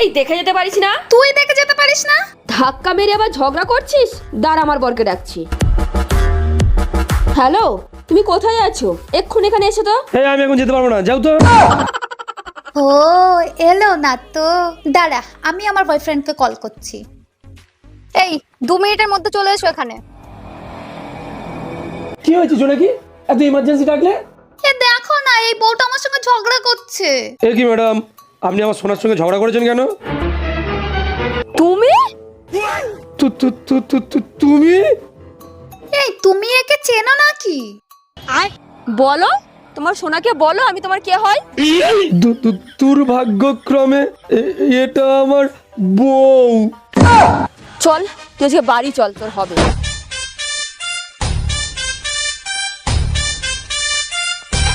এই দেখে যেতে পারিস না? তুই দেখে যেতে পারিস না? ধাক্কা মেরে আবার ঝগড়া করছিস? দাঁড়া, আমার বরকে ডাকছি। হ্যালো, তুমি কোথায় আছো? এক্ষুনি এখানে এসো তো। এই আমি এখন যেতে পারবো না, যাও তো। ও এলো না তো, দাঁড়া আমি আমার বয়ফ্রেন্ডকে কল করছি। এই 2 মিনিটের মধ্যে চলে এসো এখানে। কি হয়েছে জোনাকি, এত ইমার্জেন্সি ডাকলে? এ দেখো না, এই বউটা আমার সঙ্গে ঝগড়া করছে। এ কি ম্যাডাম, আপনি আমার সোনার সঙ্গে ঝগড়া করেছেন কেন? তুমি? তুমি? এই তুমি একে চেনো নাকি? বলো, তোমার সোনাকে বলো আমি তোমার কে হয়। দুর্ভাগ্যক্রমে এটা আমার বউ। চল তুই আজকে বাড়ি চল, তোর হবে।